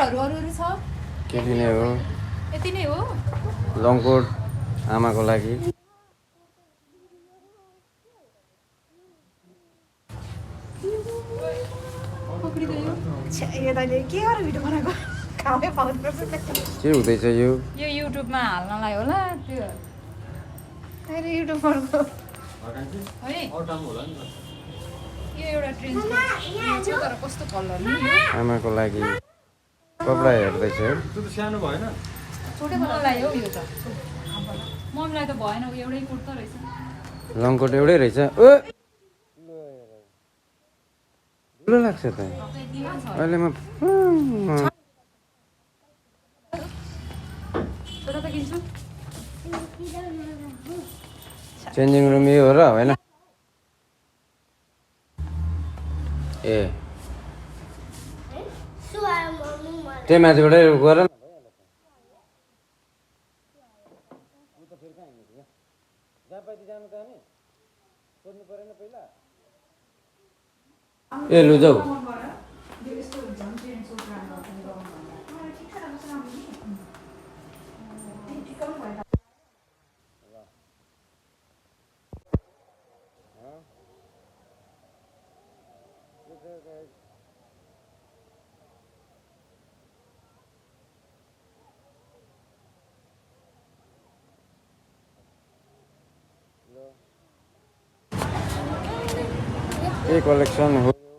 कलरहरू अरू छ केटी नै हो यति नै हो लङकोट आमाको लागि यो तैँले के गरेर भिडियो बनाएको खामै पाउँदैन के हुँदैछ यो यो युट्युबमा हाल्नलाई होला त्यो अहिले युट्युबरको है यो एउटा ट्रेन्ड छ तर कस्तो कलर नि आमाको लागि कपडा हेर्दैछ सानो भएन छोटै मलाई हो यो त मम्मीलाई त भएन एउटै कुर्ता रहेछ लङकोट एउटै रहेछ ओ ठुलो लाग्छ त अहिले म छोटा त किन्छु चेन्जिङ रुम यो हो र होइन ए त्यही माथिबाटै गएर ए लु जाऊ ये कलेक्सन हो